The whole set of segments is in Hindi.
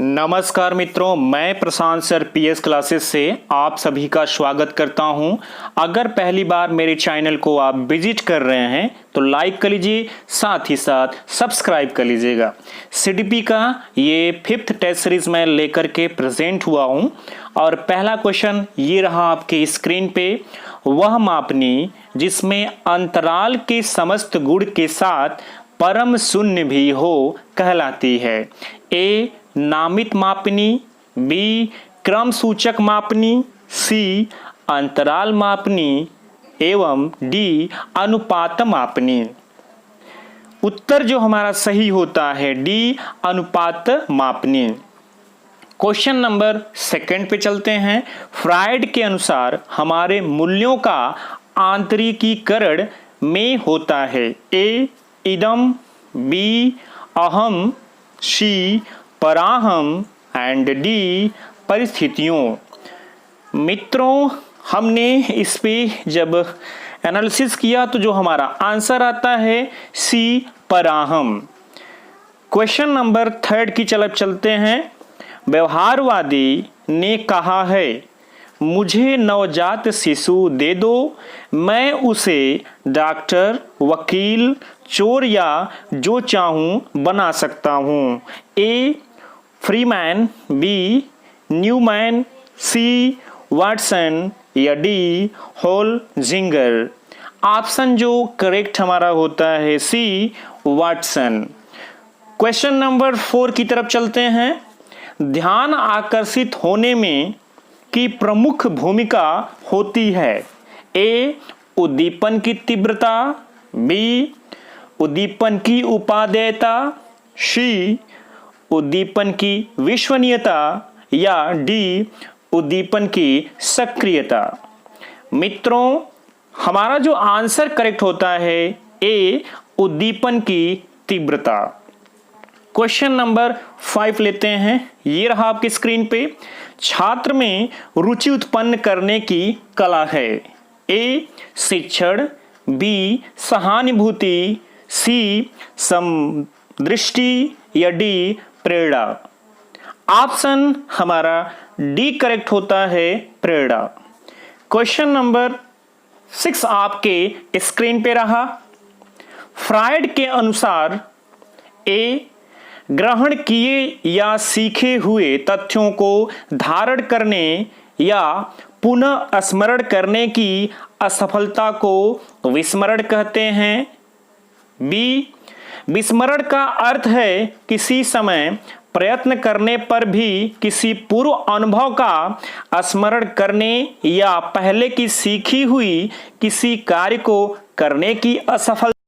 नमस्कार मित्रों, मैं प्रशांत सर पीएस क्लासेस से आप सभी का स्वागत करता हूं। अगर पहली बार मेरे चैनल को आप विजिट कर रहे हैं तो लाइक कर लीजिए, साथ ही साथ सब्सक्राइब कर लीजिएगा। सीडीपी का ये 5th टेस्ट सीरीज में लेकर के प्रेजेंट हुआ हूं और पहला क्वेश्चन ये रहा आपके स्क्रीन पे। वह मापनी जिसमें अंतराल के समस्त गुण के साथ परम शून्य भी हो कहलाती है। ए नामित मापनी, बी क्रम सूचक मापनी, सी अंतराल मापनी एवं डी अनुपात मापनी। उत्तर जो हमारा सही होता है डी अनुपात मापनी। क्वेश्चन नंबर 2 पे चलते हैं। फ्रायड के अनुसार हमारे मूल्यों का आंतरिकीकरण में होता है। ए इदम, बी अहम, सी पराहम एंड डी परिस्थितियों। मित्रों, हमने इस पे जब एनालिसिस किया तो जो हमारा आंसर आता है सी पराहम। क्वेश्चन नंबर 3 की तरफ चलते हैं। व्यवहारवादी ने कहा है, मुझे नवजात शिशु दे दो, मैं उसे डॉक्टर, वकील, चोर या जो चाहूं बना सकता हूं। ए फ्रीमैन, बी न्यूमैन, सी वाटसन या डी होलजिंगर। ऑप्शन जो करेक्ट हमारा होता है सी वाटसन। क्वेश्चन नंबर 4 की तरफ चलते हैं। ध्यान आकर्षित होने में की प्रमुख भूमिका होती है। ए उद्दीपन की तीव्रता, बी उद्दीपन की उपादेयता, सी उद्दीपन की विश्वसनीयता या डी उद्दीपन की सक्रियता। मित्रों, हमारा जो आंसर करेक्ट होता है ए उद्दीपन की तीव्रता। क्वेश्चन नंबर 5 लेते हैं। ये रहा आपकी स्क्रीन पे। छात्र में रुचि उत्पन्न करने की कला है। ए शिक्षण, बी सहानुभूति, सी समदृष्टि या डी प्रेरणा। ऑप्शन हमारा डी करेक्ट होता है प्रेरणा। क्वेश्चन नंबर 6 आपके स्क्रीन पे रहा। फ्रायड के अनुसार ए ग्रहण किए या सीखे हुए तथ्यों को धारण करने या पुनः स्मरण करने की असफलता को विस्मरण कहते हैं। बी विस्मरण का अर्थ है किसी समय प्रयत्न करने पर भी किसी पूर्व अनुभव का स्मरण करने या पहले की सीखी हुई किसी कार्य को करने की असफलता।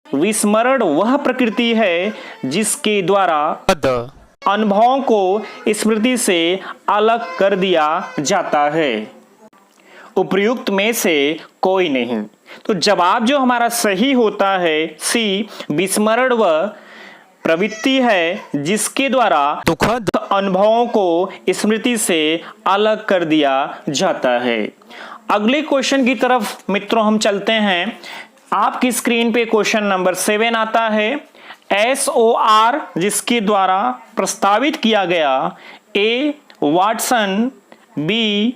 विस्मरण वह प्रकृति है जिसके द्वारा अनुभवों को स्मृति से अलग कर दिया जाता है। उपर्युक्त में से कोई नहीं। तो जवाब जो हमारा सही होता है सी विस्मरण वह प्रवृत्ति है जिसके द्वारा दुखद अनुभवों को स्मृति से अलग कर दिया जाता है। अगले क्वेश्चन की तरफ मित्रों हम चलते हैं। आपकी स्क्रीन पे क्वेश्चन नंबर 7 आता है। SOR जिसके द्वारा प्रस्तावित किया गया। ए वाटसन, बी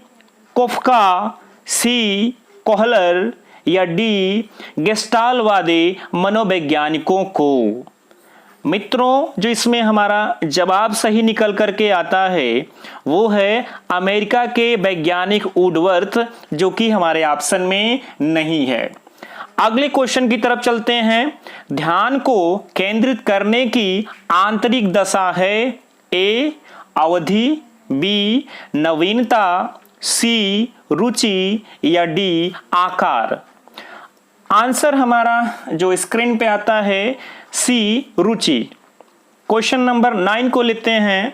कोफ्का, सी कोहलर या डी गेस्टाल्टवादी मनोवैज्ञानिकों को। मित्रों, जो इसमें हमारा जवाब सही निकल करके आता है वो है अमेरिका के वैज्ञानिक वुडवर्थ, जो कि हमारे ऑप्शन में नहीं है। अगले क्वेश्चन की तरफ चलते हैं। ध्यान को केंद्रित करने की आंतरिक दशा है। ए अवधि, बी नवीनता, सी रुचि या डी आकार। आंसर हमारा जो स्क्रीन पे आता है सी रुचि। क्वेश्चन नंबर 9 को लेते हैं।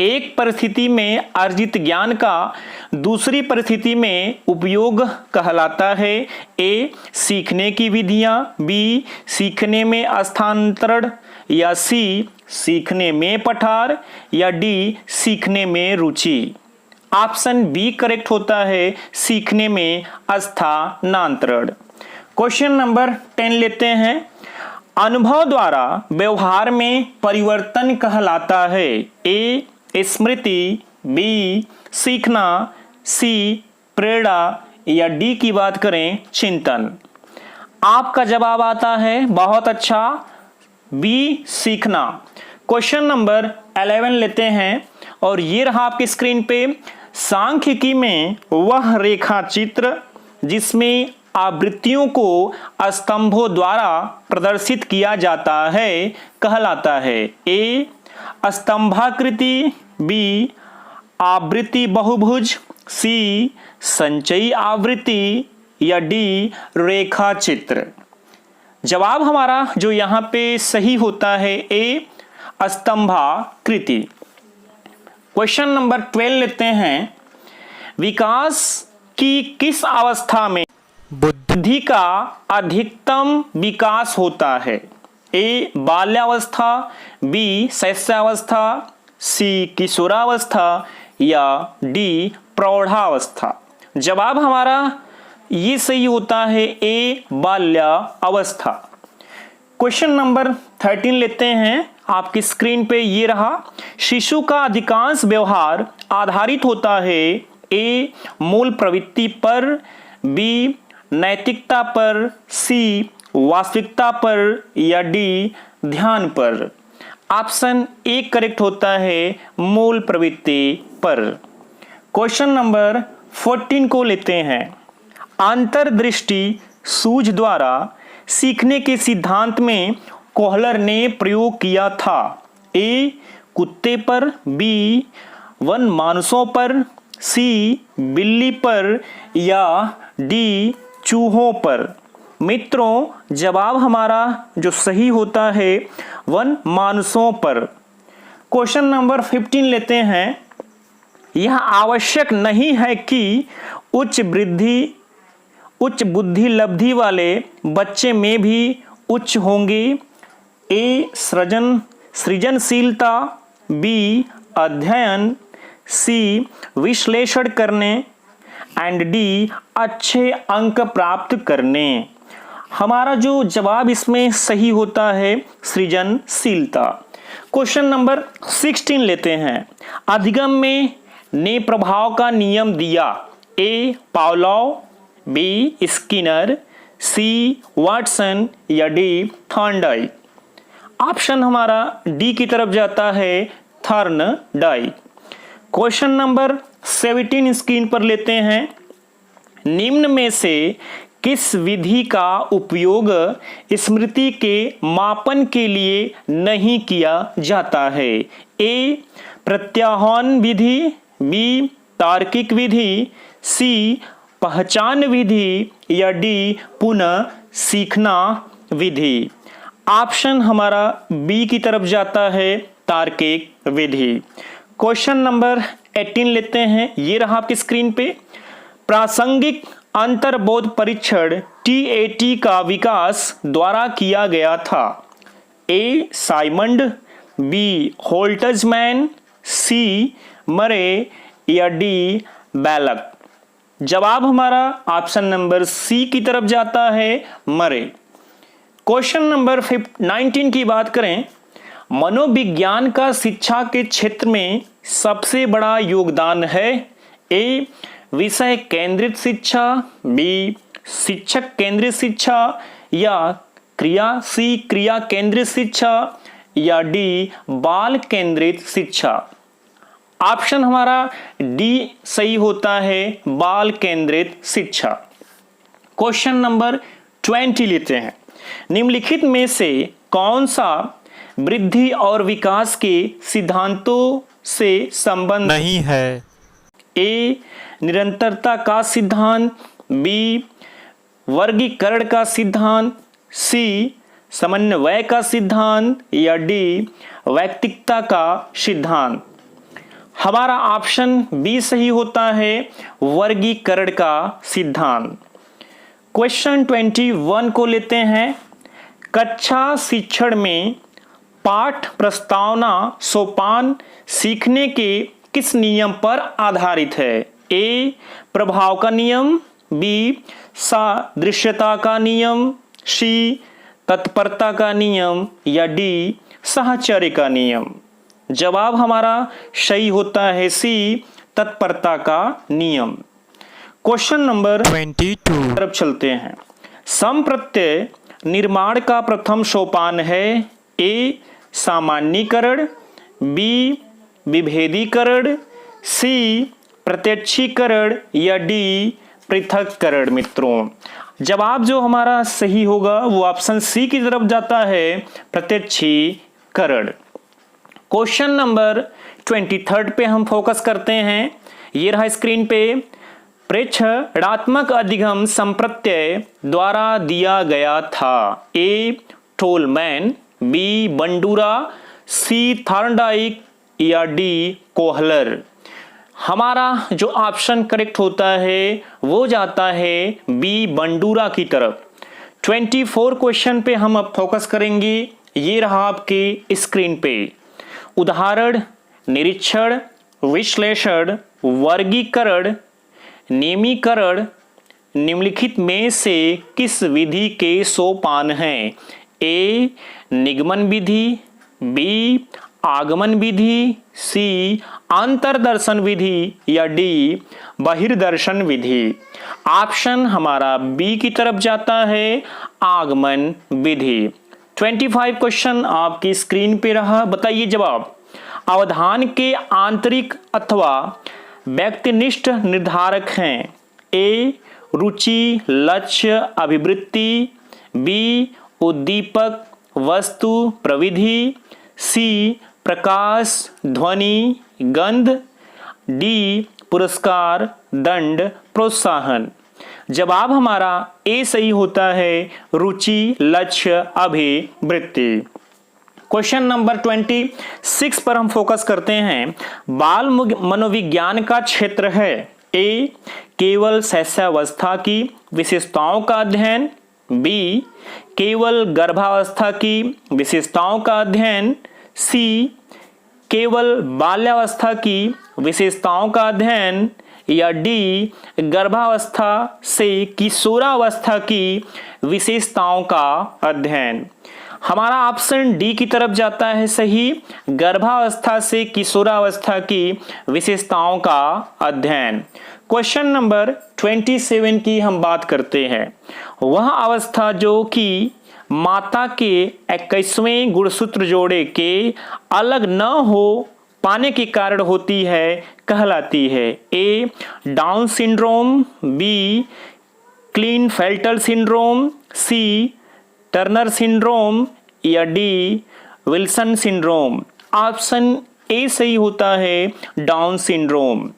एक परिस्थिति में अर्जित ज्ञान का दूसरी परिस्थिति में उपयोग कहलाता है। ए सीखने की विधियां, बी सीखने में स्थानांतरण या सी सीखने में पठार या डी सीखने में रुचि। ऑप्शन बी करेक्ट होता है सीखने में स्थानांतरण। क्वेश्चन नंबर 10 लेते हैं। अनुभव द्वारा व्यवहार में परिवर्तन कहलाता है? ए स्मृति, बी सीखना, सी प्रेरणा या डी की बात करें चिंतन। आपका जवाब आता है बहुत अच्छा, बी सीखना। क्वेश्चन नंबर 11 लेते हैं और ये रहा आपकी स्क्रीन पे। सांख्यिकी में वह रेखा चित्र जिसमें आवृत्तियों को स्तंभों द्वारा प्रदर्शित किया जाता है कहलाता है? ए स्तंभाकृति, बी आवृत्ति बहुभुज, सी संचयी आवृत्ति या डी रेखा चित्र। जवाब हमारा जो यहाँ पे सही होता है ए स्तंभाकृति। क्वेश्चन नंबर 12 लेते हैं। विकास की किस अवस्था में बुद्धि का अधिकतम विकास होता है? ए बाल्यावस्था, बी शैशवावस्था, सी किशोरावस्था या डी प्रौढ़ावस्था। जवाब हमारा ये सही होता है ए बाल्यावस्था। क्वेश्चन नंबर 13 लेते हैं। आपकी स्क्रीन पे ये रहा। शिशु का अधिकांश व्यवहार आधारित होता है ए मूल प्रवृत्ति पर, बी नैतिकता पर, सी वास्तविकता पर या डी ध्यान पर। ऑप्शन ए करेक्ट होता है मूल प्रवृत्ति पर। क्वेश्चन नंबर 14 को लेते हैं। अंतर्दृष्टि सूझ द्वारा सीखने के सिद्धांत में कोहलर ने प्रयोग किया था? ए कुत्ते पर, बी वन मानुषों पर, सी बिल्ली पर या डी चूहों पर। मित्रों जवाब हमारा जो सही होता है वन मानुषों पर। क्वेश्चन नंबर 15 लेते हैं। यह आवश्यक नहीं है कि उच्च बुद्धि लब्धि वाले बच्चे में भी उच्च होंगे। ए सृजनशीलता, बी अध्ययन, सी विश्लेषण करने एंड डी अच्छे अंक प्राप्त करने। हमारा जो जवाब इसमें सही होता है सृजनशीलता। क्वेश्चन नंबर 16 लेते हैं। अधिगम में ने प्रभाव का नियम दिया? ए पावलोव, बी स्किनर, सी वाटसन या डी थॉर्नडाइक। ऑप्शन हमारा डी की तरफ जाता है थॉर्नडाइक। क्वेश्चन नंबर 17 स्क्रीन पर लेते हैं। निम्न में से किस विधि का उपयोग स्मृति के मापन के लिए नहीं किया जाता है? ए प्रत्याह्वान विधि, बी तार्किक विधि, सी पहचान विधि या डी पुनः सीखना विधि। ऑप्शन हमारा बी की तरफ जाता है तार्किक विधि। क्वेश्चन नंबर 18 लेते हैं। ये रहा आपकी स्क्रीन पे। प्रासंगिक अंतर्बोध परीक्षण TAT का विकास द्वारा किया गया था? ए साइमंड, बी होल्टजमैन, सी मरे या डी बैलक। जवाब हमारा ऑप्शन नंबर सी की तरफ जाता है मरे। क्वेश्चन नंबर 19 की बात करें। मनोविज्ञान का शिक्षा के क्षेत्र में सबसे बड़ा योगदान है? ए विषय केंद्रित शिक्षा, बी शिक्षक केंद्रित शिक्षा या क्रिया केंद्रित शिक्षा या डी बाल केंद्रित शिक्षा। ऑप्शन हमारा डी सही होता है बाल केंद्रित शिक्षा। क्वेश्चन नंबर 20 लेते हैं। निम्नलिखित में से कौन सा वृद्धि और विकास के सिद्धांतों से संबंध नहीं है? ए निरंतरता का सिद्धांत, बी वर्गीकरण का सिद्धांत, सी समन्वय का सिद्धांत या डी वैयक्तिकता का सिद्धांत। हमारा ऑप्शन बी सही होता है वर्गीकरण का सिद्धांत। क्वेश्चन 21 को लेते हैं। कक्षा शिक्षण में पाठ प्रस्तावना सोपान सीखने के किस नियम पर आधारित है? ए प्रभाव का नियम, बी सादृश्यता का नियम, सी तत्परता का नियम या डी साहचर्य का नियम। जवाब हमारा सही होता है सी तत्परता का नियम। क्वेश्चन नंबर 22 तरफ चलते हैं। सम प्रत्यय निर्माण का प्रथम सोपान है ए सामान्यीकरण, बी विभेदीकरण, सी प्रत्यक्षीकरण या डी पृथक्करण। मित्रों जवाब जो हमारा सही होगा वो ऑप्शन सी की तरफ जाता है, प्रत्यक्षीकरण। क्वेश्चन नंबर 23 पे हम फोकस करते हैं। ये रहा स्क्रीन पे। प्रेक्षणात्मक अधिगम संप्रत्यय द्वारा दिया गया था ए टोलमैन, बी बंडूरा, सी थॉर्नडाइक या डी कोहलर। हमारा जो ऑप्शन करेक्ट होता है वो जाता है बी बंडूरा की तरफ। 24 क्वेश्चन पे हम अब फोकस करेंगे। ये रहा आपके स्क्रीन पे। उदाहरण, निरीक्षण, विश्लेषण, वर्गीकरण, नियमीकरण निम्नलिखित में से किस विधि के सोपान हैं? ए निगमन विधि, बी आगमन विधि, सी अंतर्दर्शन विधि या डी बहिर्दर्शन विधि। ऑप्शन हमारा बी की तरफ जाता है, आगमन विधि। 25 क्वेश्चन आपकी स्क्रीन पे रहा। बताइए जवाब। अवधान के आंतरिक अथवा व्यक्तिनिष्ठ निर्धारक हैं ए रुचि, लक्ष्य, अभिवृत्ति, बी उद्दीपक, वस्तु, प्रविधि, सी प्रकाश, ध्वनि, गंध, डी पुरस्कार, दंड, प्रोत्साहन। जवाब हमारा ए सही होता है, रुचि, लक्ष्य, अभिवृत्ति। क्वेश्चन नंबर 26 पर हम फोकस करते हैं। बाल मनोविज्ञान का क्षेत्र है ए केवल शैशवावस्था की विशेषताओं का अध्ययन, बी केवल गर्भावस्था की विशेषताओं का अध्ययन, सी केवल बाल्यावस्था की विशेषताओं का अध्ययन या डी गर्भावस्था से किशोरावस्था की विशेषताओं का अध्ययन। हमारा ऑप्शन डी की तरफ जाता है सही, गर्भावस्था से किशोरावस्था की विशेषताओं का अध्ययन। क्वेश्चन नंबर 27 की हम बात करते हैं। वह अवस्था जो कि माता के 21वें गुणसूत्र जोड़े के अलग न हो पाने के कारण होती है कहलाती है ए डाउन सिंड्रोम, बी क्लीनफेल्टर सिंड्रोम, सी टर्नर सिंड्रोम या D Wilson syndrome. Option A सही होता है, डाउन सिंड्रोम।